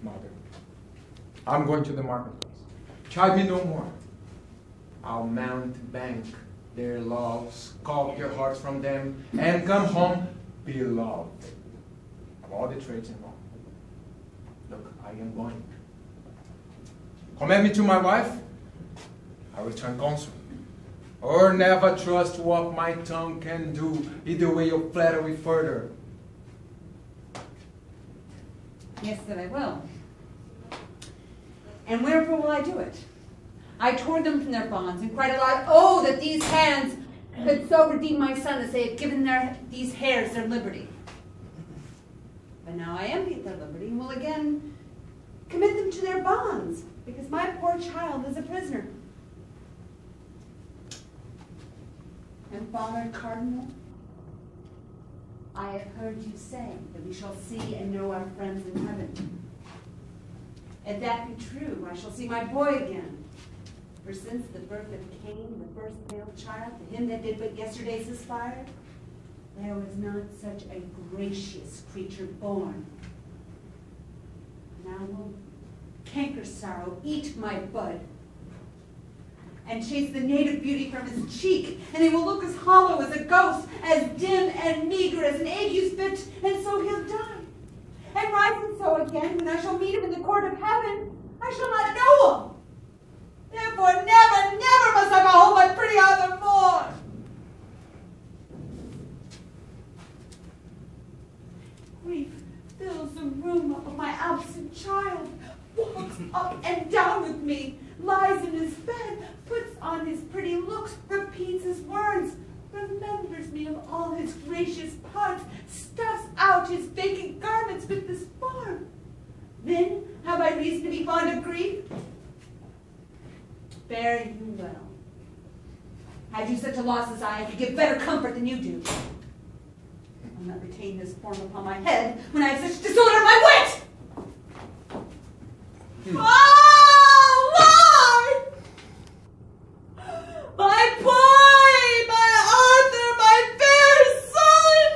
Mother, I'm going to the marketplace. Chide me no more. I'll mountebank their loves, call your hearts from them, and come home beloved of all the traits involved. Look, I am going. Commend me to my wife, I return consul. Or never trust what my tongue can do, either way your flattery further. Yes, that I will. And wherefore will I do it? I tore them from their bonds and cried aloud, oh, that these hands could so redeem my son as they had given these hairs their liberty. But now I envy their liberty and will again commit them to their bonds, because my poor child is a prisoner. And Father Cardinal, I have heard you say that we shall see and know our friends in heaven. If that be true, I shall see my boy again. For since the birth of Cain, the first male child, to him that did but yesterday aspire, there was not such a gracious creature born. Now will canker sorrow eat my bud, and chase the native beauty from his cheek, and he will look as hollow as a ghost, as dim and meager as an ague's fit, and so he'll die. And rising so again, when I shall meet him in the court of heaven, I shall not know him. Therefore, never, never must I behold my pretty Arthur more. Grief fills the room of my absent child, walks up and down with me, lies in his bed, puts on his pretty looks, repeats his words, remembers me of all his gracious parts, stuffs out his vacant garments with this form. Then have I reason to be fond of grief? Fare you well. Had you such a loss as I could give better comfort than you do. I'll not retain this form upon my head when I have such disorder of my wit! Oh, Lord! My boy! My Arthur! My fair son!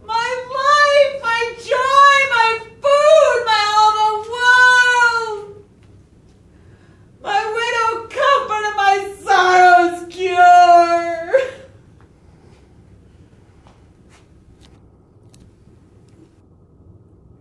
My life! My joy! My food! My all the world! My widow comfort and my sorrow's cure!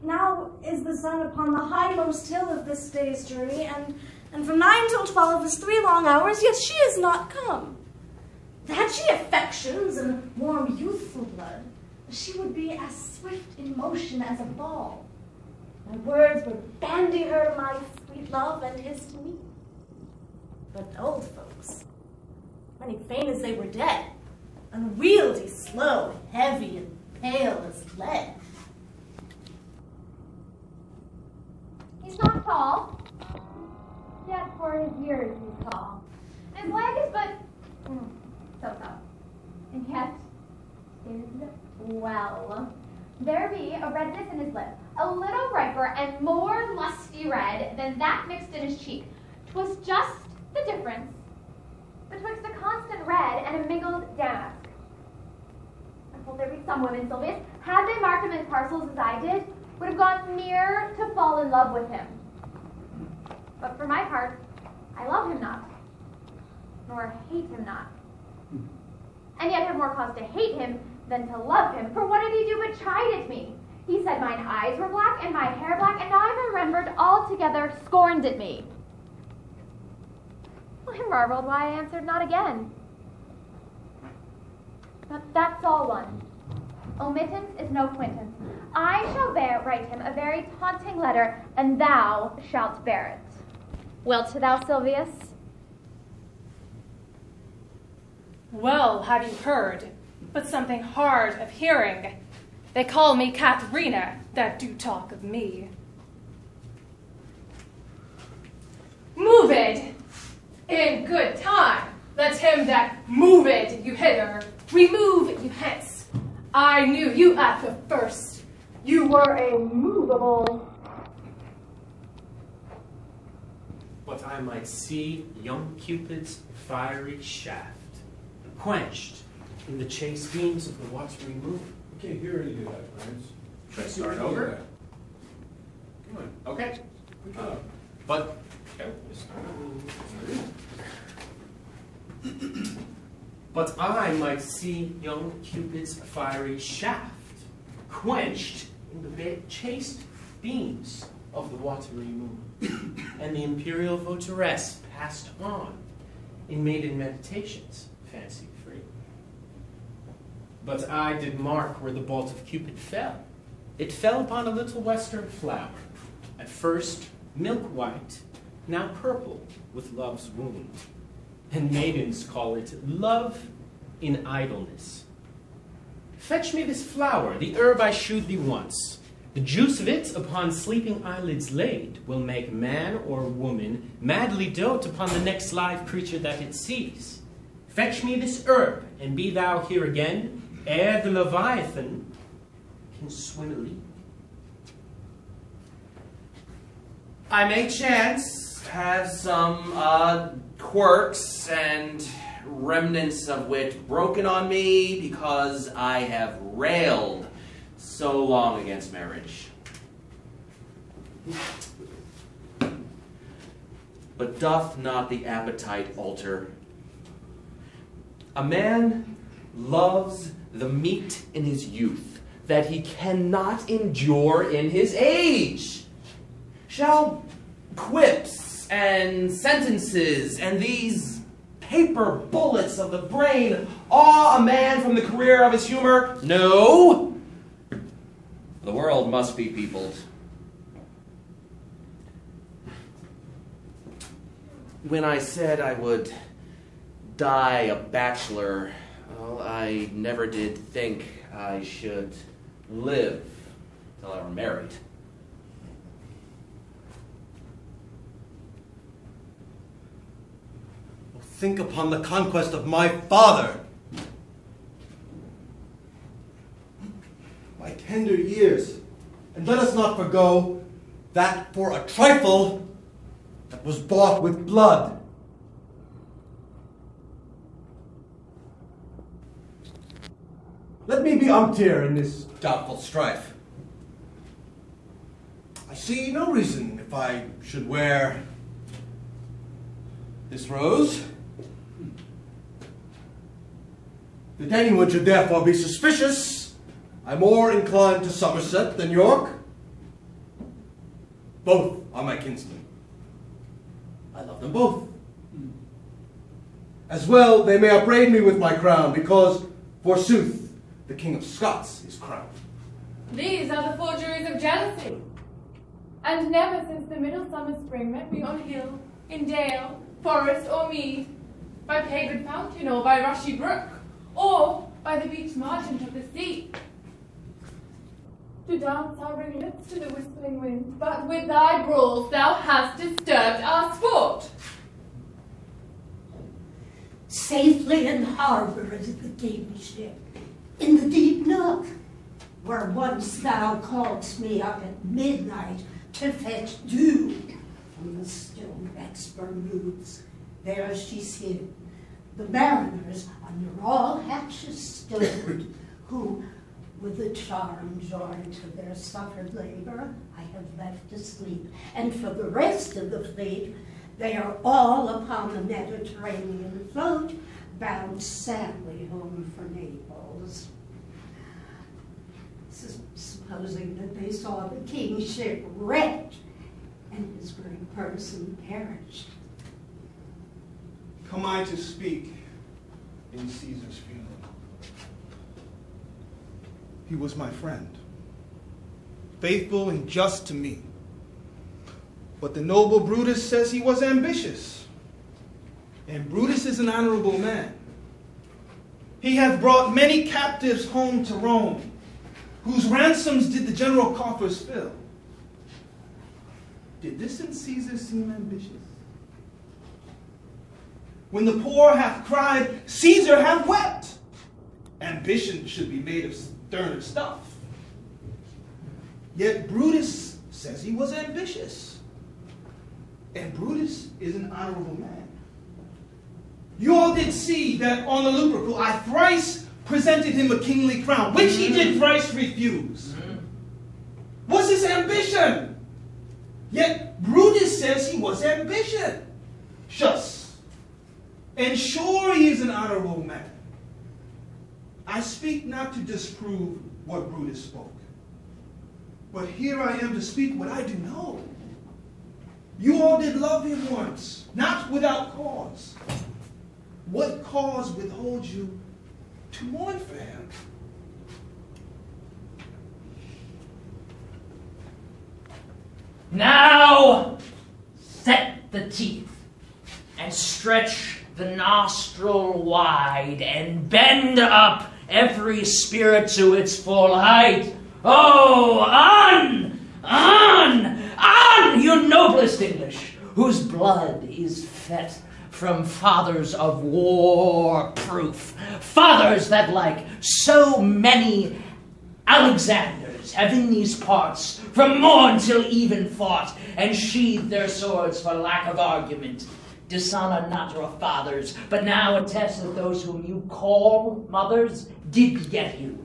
Now is the sun upon the highmost hill of this day's journey, and from 9 till 12 is 3 long hours, yet she is not come. Had she affections and warm youthful blood, she would be as swift in motion as a ball. My words would bandy her my sweet love and his to me. But old folks, many fain as they were dead, unwieldy, slow, heavy, and pale as lead. He's not tall, yet for his years he's tall. And his leg is but so-so. And yet is well. There be a redness in his lip, a little riper and more lusty red than that mixed in his cheek. 'Twas just the difference betwixt a constant red and a mingled damask. I thought there be some women, Silvius, had they marked him in parcels as I did, would have gone near to fall in love with him. But for my part, I love him not, nor hate him not. And yet have more cause to hate him than to love him, for what did he do but chide at me? He said mine eyes were black and my hair black, and now I'm remembered altogether scorned at me. I marveled why I answered not again. But that's all one. Omittance is no acquaintance. I shall write him a very taunting letter, and thou shalt bear it. Wilt thou, Silvius? Well, have you heard, but something hard of hearing. They call me Katharina, that do talk of me. Move it! In good time, let him that moved you hither remove you hence. I knew you at the first. You were immovable. But I might see young Cupid's fiery shaft, quenched in the chaste beams of the watery moon. I can't hear any of that, Clarence. Should I start over? Okay. But I might see young Cupid's fiery shaft quenched in the chaste beams of the watery moon, and the imperial votaress passed on in maiden meditations, fancy free. But I did mark where the bolt of Cupid fell. It fell upon a little western flower, at first milk white, now purple with love's wound. And maidens call it love in idleness. Fetch me this flower, the herb I shewed thee once. The juice of it, upon sleeping eyelids laid, will make man or woman madly dote upon the next live creature that it sees. Fetch me this herb, and be thou here again, ere the Leviathan can swim a league. I may chance have some quirks and remnants of wit broken on me because I have railed so long against marriage. But doth not the appetite alter? A man loves the meat in his youth that he cannot endure in his age. Shall quips and sentences and these paper bullets of the brain awe a man from the career of his humor? No! The world must be peopled. When I said I would die a bachelor, well, I never did think I should live till I were married. Think upon the conquest of my father. My tender years, and let us not forgo that for a trifle that was bought with blood. Let me be umpire in this doubtful strife. I see no reason if I should wear this rose, that anyone should therefore be suspicious. I'm more inclined to Somerset than York. Both are my kinsmen. I love them both. As well they may upbraid me with my crown, because, forsooth, the King of Scots is crowned. These are the forgeries of jealousy. And never since the middle summer spring met we on hill, in dale, forest, or mead, by paved fountain or by rushy brook, or by the beach margin of the sea. To dance our ringlets to the whistling wind, but with thy brawls thou hast disturbed our sport. Safely in harbor is the king's ship, in the deep nook, where once thou calledst me up at midnight to fetch dew from the still wrecks Bermudes. There she's hid. The mariners under all hatches stood, who, with a charm joined to their suffered labor, I have left asleep. And for the rest of the fleet, they are all upon the Mediterranean float, bound sadly home for Naples. Supposing that they saw the king's ship wrecked, and his great person perished. Come I to speak in Caesar's funeral. He was my friend, faithful and just to me. But the noble Brutus says he was ambitious. And Brutus is an honorable man. He hath brought many captives home to Rome, whose ransoms did the general coffers fill. Did this in Caesar seem ambitious? When the poor hath cried, Caesar hath wept. Ambition should be made of sterner stuff. Yet Brutus says he was ambitious. And Brutus is an honorable man. You all did see that on the Lupercal I thrice presented him a kingly crown, which he did thrice refuse. Was his ambition? was ambitious. And sure, he is an honorable man. I speak not to disprove what Brutus spoke, but here I am to speak what I do know. You all did love him once, not without cause. What cause withholds you to mourn for him? Now, set the teeth and stretch the nostril wide and bend up every spirit to its full height. Oh, on, you noblest English, whose blood is fet from fathers of war proof, fathers that, like so many Alexanders, have in these parts from morn till even fought, and sheathed their swords for lack of argument. Dishonor not your fathers, but now attest that those whom you call mothers did beget you.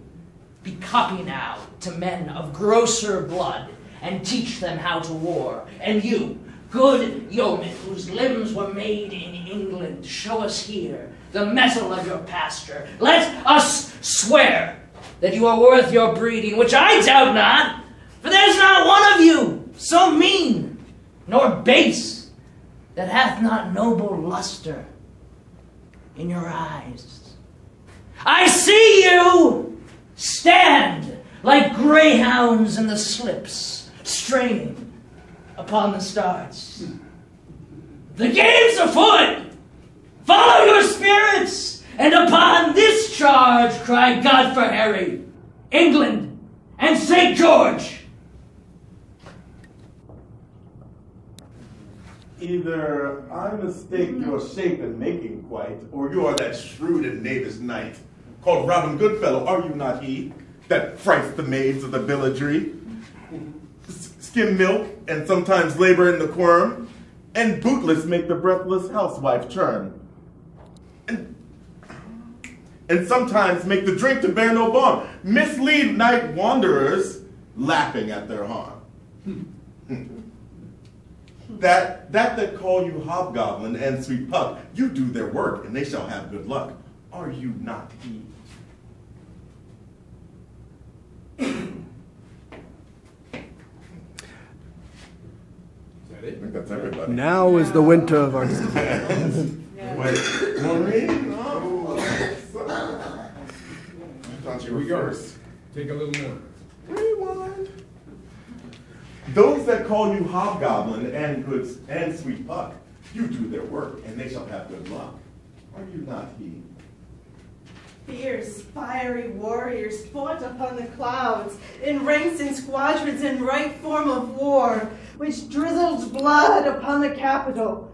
Be copy now to men of grosser blood, and teach them how to war. And you, good yeomen, whose limbs were made in England, show us here the metal of your pasture. Let us swear that you are worth your breeding, which I doubt not, for there's not one of you so mean nor base that hath not noble luster in your eyes. I see you stand like greyhounds in the slips, straining upon the starts. The game's afoot! Follow your spirits, and upon this charge cry God for Harry, England, and St. George! Either I mistake your shape in making quite, or you are that shrewd and knavish knight, called Robin Goodfellow, are you not he, that frights the maids of the villagery, skim milk, and sometimes labor in the quern, and bootless make the breathless housewife churn, and sometimes make the drink to bear no bond, mislead night wanderers, laughing at their harm. That call you hobgoblin and sweet puck, you do their work, and they shall have good luck. Are you not he? Is that it? I think that's everybody. Now is the winter of our Wait, Maureen? Oh, I thought you were first. Take a little more. Rewind. Those that call you hobgoblin and sweet puck, you do their work, and they shall have good luck. Are you not he? Fierce, fiery warriors fought upon the clouds, in ranks and squadrons in right form of war, which drizzled blood upon the capital.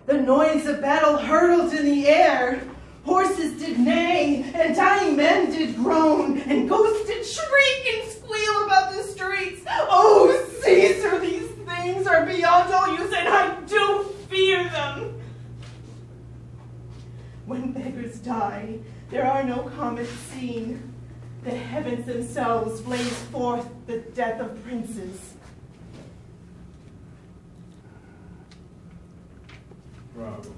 The noise of battle hurtled in the air. Horses did neigh, and dying men did groan, and ghosts did shriek and squeal about the streets. Oh, Caesar, these things are beyond all use, and I do fear them. When beggars die, there are no comets seen. The heavens themselves blaze forth the death of princes. Bravo.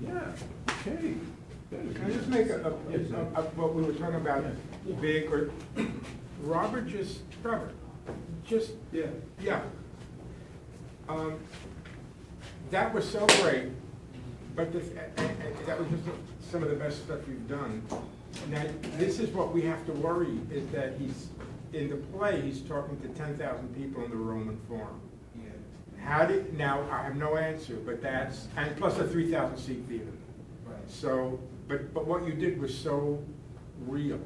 Yeah. Okay. Can I just make what we were talking about big or Robert just yeah. That was so great, but that was just some of the best stuff you've done. Now this is what we have to worry, is that he's in the play. He's talking to 10,000 people in the Roman Forum. Now I have no answer, but that's, and plus a 3,000 seat theater. Right. So, but what you did was so real,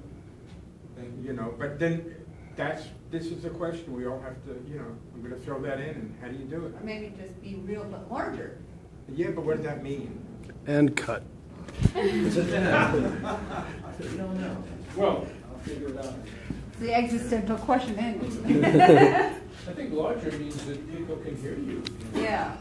you know. But then this is the question we all have to, you know, we're going to throw that in, and how do you do it? Or maybe just be real but larger. Yeah, but what does that mean? And cut. You don't know. Well, I'll figure it out. The existential question, isn't it? I think larger means that people can hear you. Yeah.